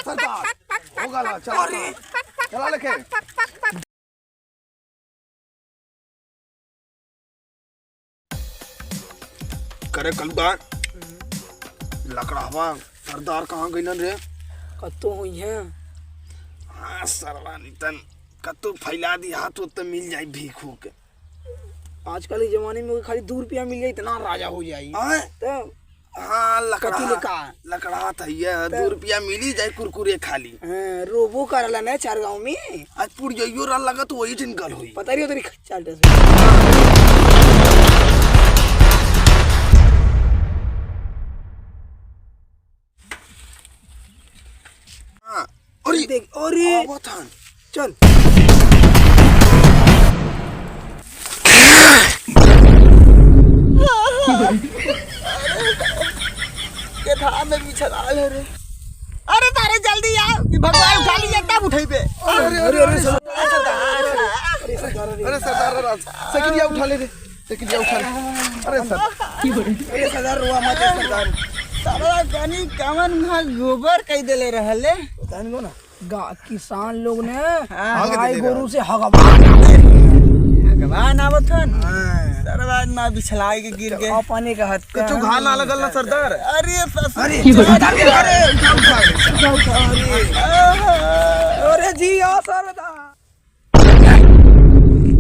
सरदार होगा ना, चला चला लेके। करे कलुआ लकड़ावा सरदार कहाँ गई रे? कतो हुई है। हाँ सरवा नितन कतो फैला दी हाथ तो मिल जाए भीख हो के। आजकल के जमाने में खाली 2 रुपया मिल जाए इतना राजा हो जाए। तो हाँ लकड़ा था ये 2 रुपया मिली जाए कुरकुरे खाली। रोबो करला ना 4 गांव में आज पूरी जइयो रहा लगा तो वही टिनकल हुई। पता नहीं तेरी चल अरे देख अरे चल ये था मैं भी चला ले रे। अरे तारे जल्दी आ भगवान उठा लीजिए तब उठे पे। अरे अरे अरे सरदार सकिलिया उठा ले रे, सकिलिया उठा ले। अरे सरदार रुआ मत सरदार। सारा पानी कमन में गोबर कई देले रहले बतान को ना किसान लोग ने गाय गोरू से भगवान आवत हन सरदार ना बिछलाए के गिर गए पानी का हाथ कुछ घा ना लगल ना सरदार। अरे अरे अरे जी आ सरदार।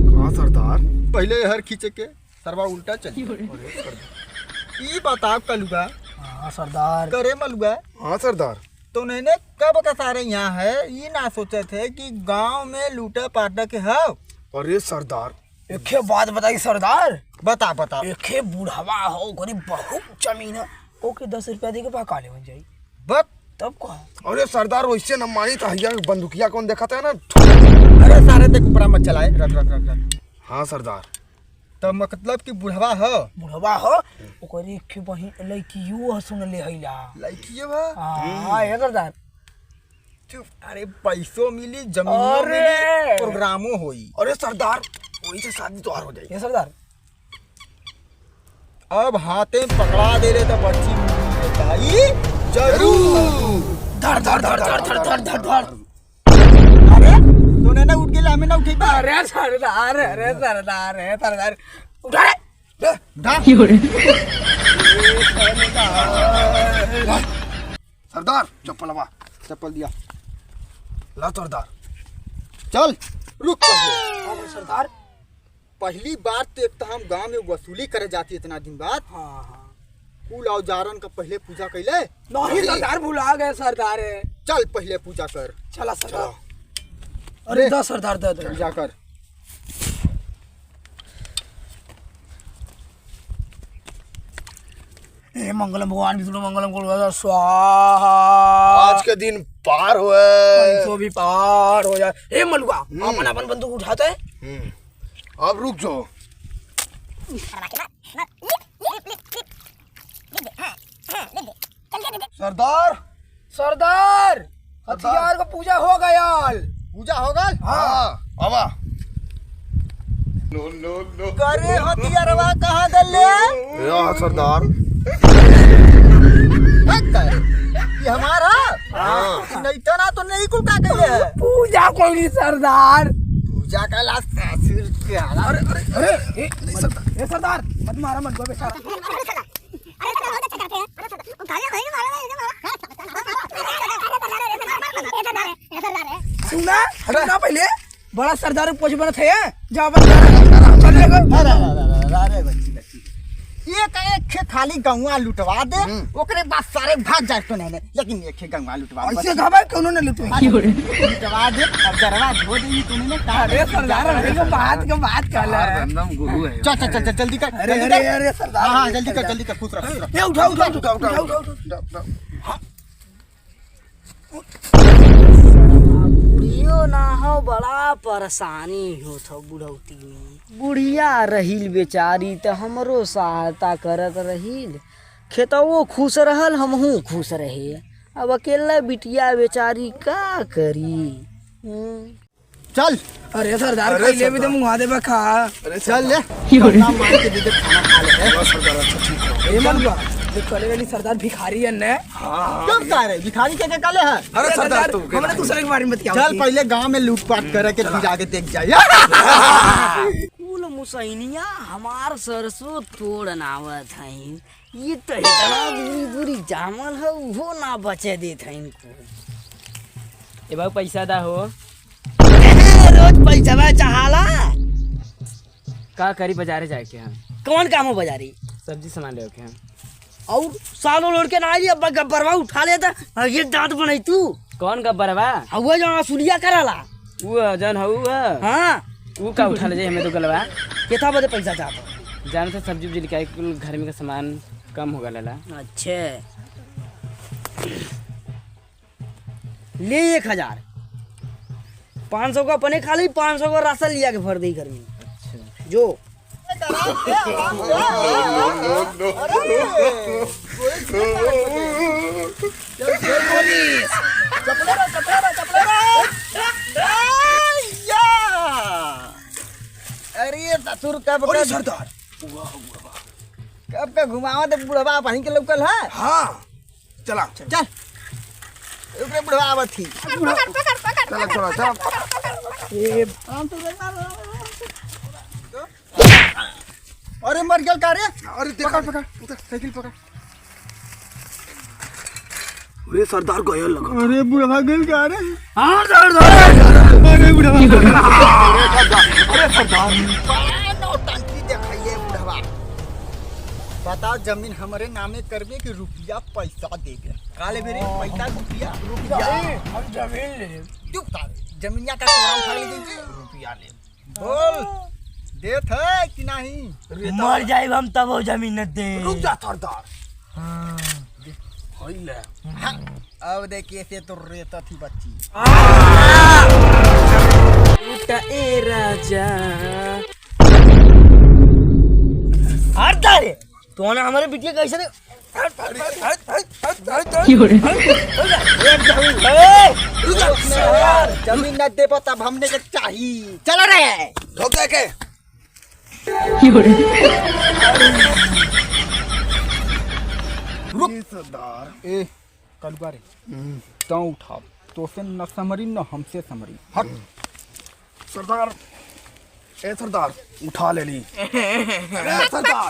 कहाँ सरदार? पहले हर खींचे के सरवा उल्टा चल। ये बताओ कलुआ। हाँ सरदार। करे मलुआ। हाँ सरदार। तो मैंने कब का सारे यहाँ है ये ना सोचे थे कि गांव में लूटा पाटा के है। अरे सरदार एक बात बताई सरदार। बता बता। एक बुढ़ावा हो गरीब बहुत जमीन है ओके 10 रुपया दे के पा काले बन जाई बक तब कहा। अरे सरदार वैसे न मानी तो भैया बंदूकिया कौन देखा था ना। अरे सारे देख ऊपर मत चलाए रख रख रख रख। हाँ सरदार। तो मतलब कि बुढ़वा हो ओकर एक बहिन लड़कियो सुन ले हैला लड़किए बा। हां ये सरदार। चुप। अरे पैसों मिली जमीन मिली प्रोग्रामो होई। अरे सरदार वही से शादी तो हो जाए। ये सरदार अब हाथे पकड़ा दे रहे तो बच्ची बताई जरूर। धर धर धर धर धर धर धर धर। अरे तो ने ना उठ के लामे ना उठे। अरे सरदार अरे सरदार है सरदार उठा रे उठा। सरदार चप्पल दिया ला सरदार। चल रुक पहले। सरदार पहली बार तो एक तो हम गांव में वसूली करे जाती इतना दिन बाद। हाँ कुल औजारन का पहले पूजा कैले नहीं सरदार भुला गए सरदार। चल पहले पूजा कर। चला सरदार। अरे दा सरदार दा पूजा कर। हे मंगलम भगवान विष्णु मंगलम कुल स्वाहा। आज के दिन पार हुए तो भी पार हो जाए। हे मलुआ अपन अपन बंदूक उठाते हैं। अब रुक जाओ। सरदार सरदार हथियार का पूजा हो गया। पूजा होगा। हाँ आवा। नो नो नो करे हथियारवा कहाँ दले या सरदार ये हमारा। हाँ नहीं तो ना तो नहीं कुल का कहे पूजा कोई नहीं सरदार। पूजा का लास्ट सिर के अरे अरे अरे ये सरदार मत मारा मत गो बेचारा। सुना सुना पहले बड़ा सरदार पोछ बनत है जा एक खे खाली गौवा लुटवा दे ओकरे बाद सारे भाग जाए तो नहीं लेकिन एक खे गौवा लुटवा ऐसे घबा कोनो न लुटवा लुटवा दे अब जरवा धो दे तूने कहा। अरे सरदार अरे को बात कहला रंदम गुरु है। चल चल चल जल्दी कर। अरे अरे अरे सरदार हां जल्दी कर खुश रह। ये उठा बुढ़ियो ना हो बड़ा परेशानी हो था बुढ़ौती में। बुढ़िया रहील बेचारी तो हमरो सहायता करत रहील खेतवो खुश रहल हमहू खुश रहे। अब अकेला बिटिया बेचारी का करी। चल। अरे सरदार खइले भी तो मुंगा देबा खा। अरे चल ले मार के दे खाना खा ले। सरदार अच्छा ठीक है। ए मन जो कले वाली सरदार भिखारी है ने क्यों बता रहे भिखारी क्या काले है? अरे सरदार तू हमने दूसरे के बारे में बतिया चल पहले गांव में लूटपाट करे के फिर आगे देख जाए। फूल मुसैनिया हमार सरसों तोड़ नावत हईन, ये तो इतना दूरी दूरी जामल है वो ना बचे देत है इनको। ए बाबू पैसा दा हो। रोज पैसा चाहाला का करी बाजारे जाए के हम कौन काम हो बाजारी सब्जी सामान ले के हम और सालों लोड के ना आई अब गब्बरवा उठा लेता और ये दांत बनाई तू कौन गब्बरवा हुआ जो सुलिया कराला वो जन हऊ हाँ वो का उठा ले जाए हमें तो गलवा कितना बजे पैसा चाहता जान से सब्जी उब्जी लेके कुल घर में का सामान कम हो गला। अच्छे ले 1000 500 का अपने खा ली 500 का राशन लिया के भर दी घर में। अच्छा जो अरे ससुर कब अरे सरदार कब का घुमावा तो बुढ़वा पानी के लोकल है। हाँ चला चल ऊपर बुढ़वा आवत थी। चला चला चला अरे मर गया का रे? अरे देखा पकड़ उधर साइकिल पकड़। अरे सरदार गया लगा। अरे बुढ़वा गल का रे? हाँ सरदार अरे बुढ़वा अरे सरदार नौटंकी दिखाइए बुढ़वा। बताओ जमीन हमारे नामे करबे कि रुपया पैसा देगे? काले मेरे पैसा रुपया हम जमीन ले क्यों बता जमीनिया का टुकड़ा उठा ले दीजिए रुपया ले बोल देत है कि नहीं? मर जाए हम तब वो जमीन न दे। रुक जा सरदार। हाय ले हाँ, अब देखिए से तो रेता थी बच्ची। उठा ए राजा हटता रे तो ना हमारे बिटिया कैसे ने जमीन न दे तब हमने के चाहिए। चलो रे धोखे के रुक सरदार ए कलुआ रे तो उठाओ तो से न समरी न हमसे समरी हट सरदार। ए सरदार उठा ले ली। अरे सरदार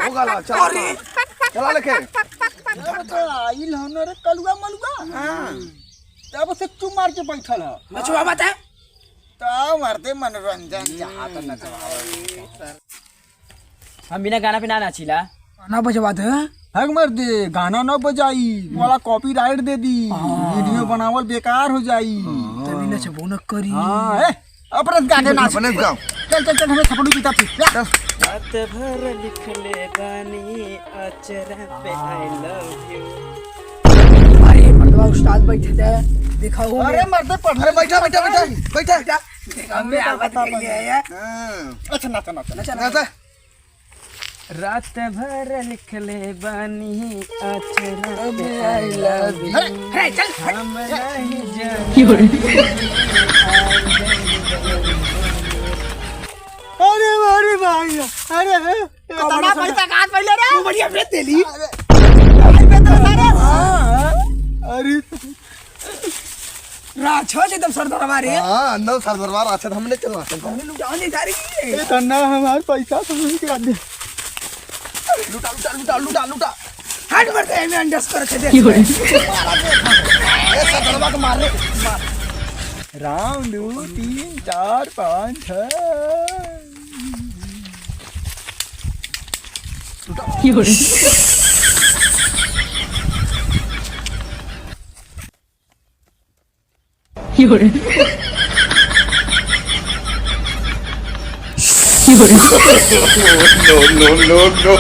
हो गला चला चला लेके आइल हन रे कलुआ मलुआ। हां तब से चुप मार के बैठल है। नचवा बता तो मरते मनोरंजन चाहत न हम बिना गाना पे ना नाचिला। ना बजवा दे हक मर दे गाना न बजाई वाला कॉपीराइट दे दी वीडियो बनावल बेकार हो जाई। तभी नचबो न करी। हां ए अपने गाने नाच अपने गाओ। चल चल चल हमें थपड़ी पीता थी। रात भर लिख ले बानी अचरा पे आई लव यू। अरे मर्दवा उस्ताद बैठे थे दिखाओ। अरे मरते पढ़ अरे बैठा बैठा बैठा बैठा हमें आवत के लिए है। अच्छा नाचा नाचा नाचा। रात भर लिख ले बानी अचरा पे आई लव यू। अरे चल हम नहीं जाने अरे भाई अरे तना पैसा कहां पहले रे? तू बढ़िया बेच देली। अरे राछो से एकदम सरदार हमारे हाँ अंदर सरदार अच्छा था हमने चलना हमने लुटाने जा रही है। तना हमार पैसा समझ के दे। लुटा लुटा लुटा लुटा लुटा। हट मरते हैं मैं अंडस कर के दे। ए सरदार को मार ले राउंड 3 4 5 no no no